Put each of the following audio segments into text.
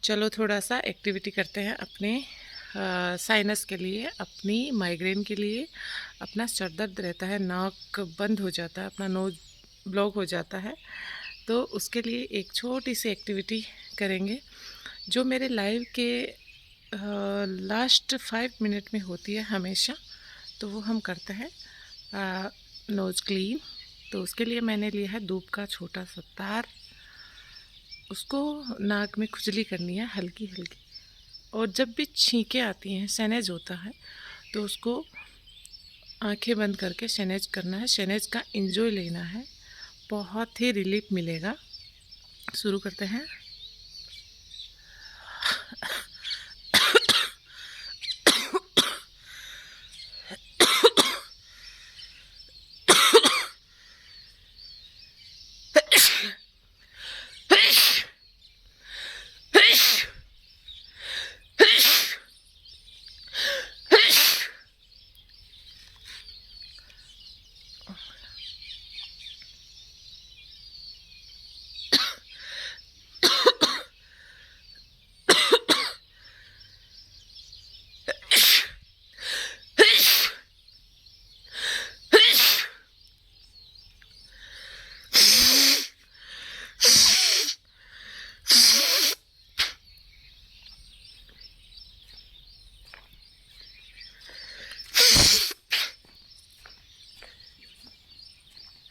चलो थोड़ा सा एक्टिविटी करते हैं अपने साइनस के लिए, अपनी माइग्रेन के लिए। अपना सर दर्द रहता है, नाक बंद हो जाता है, अपना नोज ब्लॉक हो जाता है, तो उसके लिए एक छोटी सी एक्टिविटी करेंगे जो मेरे लाइव के लास्ट 5 मिनट में होती है हमेशा। तो वो हम करते हैं नोज़ क्लीन। तो उसके लिए मैंने लिया है धूप का छोटा सा तार। उसको नाक में खुजली करनी है हल्की हल्की, और जब भी छींकें आती हैं, सेनेज होता है, तो उसको आंखें बंद करके सेनेज करना है। सेनेज का एंजॉय लेना है, बहुत ही रिलीफ मिलेगा। शुरू करते हैं।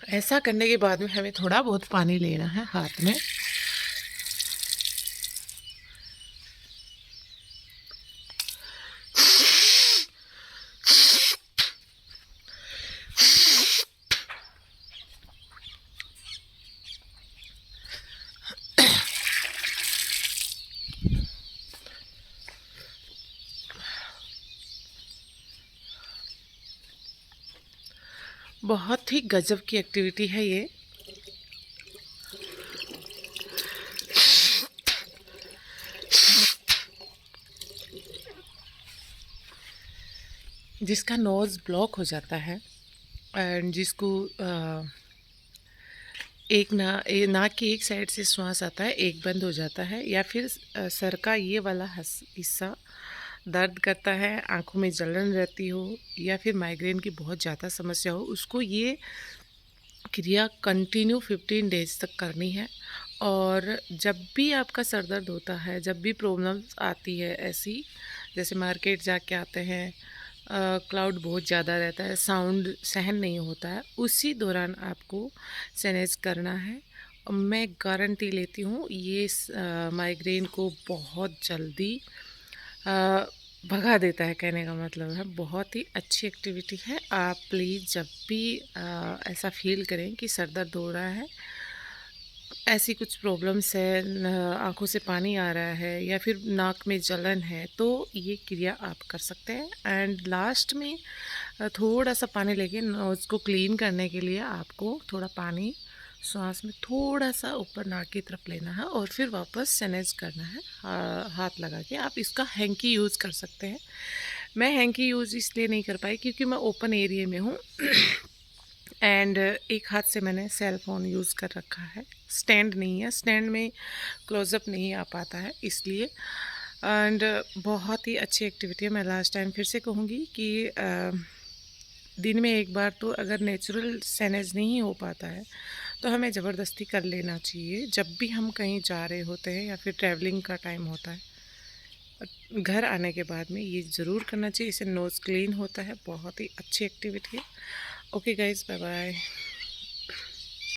ऐसा करने के बाद में हमें थोड़ा बहुत पानी लेना है हाथ में। बहुत ही गजब की एक्टिविटी है ये। जिसका नोज़ ब्लॉक हो जाता है एंड जिसको एक नाक की एक साइड से श्वास आता है, एक बंद हो जाता है, या फिर सर का ये वाला हिस्सा दर्द करता है, आँखों में जलन रहती हो, या फिर माइग्रेन की बहुत ज़्यादा समस्या हो, उसको ये क्रिया कंटिन्यू 15 डेज तक करनी है। और जब भी आपका सर दर्द होता है, जब भी प्रॉब्लम्स आती है ऐसी, जैसे मार्केट जाके आते हैं, क्लाउड बहुत ज़्यादा रहता है, साउंड सहन नहीं होता है, उसी दौरान आपको सैनेज करना है। और मैं गारंटी लेती हूँ ये माइग्रेन को बहुत जल्दी अ, भगा देता है। कहने का मतलब है बहुत ही अच्छी एक्टिविटी है। आप प्लीज़ जब भी ऐसा फील करें कि सर दर्द हो रहा है, ऐसी कुछ प्रॉब्लम्स है, आँखों से पानी आ रहा है, या फिर नाक में जलन है, तो ये क्रिया आप कर सकते हैं। एंड लास्ट में थोड़ा सा पानी लेके नोज़ को क्लीन करने के लिए आपको थोड़ा पानी श्वास में थोड़ा सा ऊपर नाक की तरफ लेना है, और फिर वापस सैनेज करना है हाथ लगा के। आप इसका हैंकी यूज़ कर सकते हैं। मैं हैंकी यूज़ इसलिए नहीं कर पाई क्योंकि मैं ओपन एरिया में हूँ एंड एक हाथ से मैंने सेल फ़ोन यूज़ कर रखा है, स्टैंड नहीं है, स्टैंड में क्लोज़अप नहीं आ पाता है इसलिए। एंड बहुत ही अच्छी एक्टिविटी है। मैं लास्ट टाइम फिर से कहूँगी कि दिन में एक बार तो अगर नेचुरल सैनेज नहीं हो पाता है तो हमें ज़बरदस्ती कर लेना चाहिए। जब भी हम कहीं जा रहे होते हैं या फिर ट्रैवलिंग का टाइम होता है, घर आने के बाद में ये ज़रूर करना चाहिए। इससे नोज़ क्लीन होता है, बहुत ही अच्छी एक्टिविटी है। Okay guys, bye bye.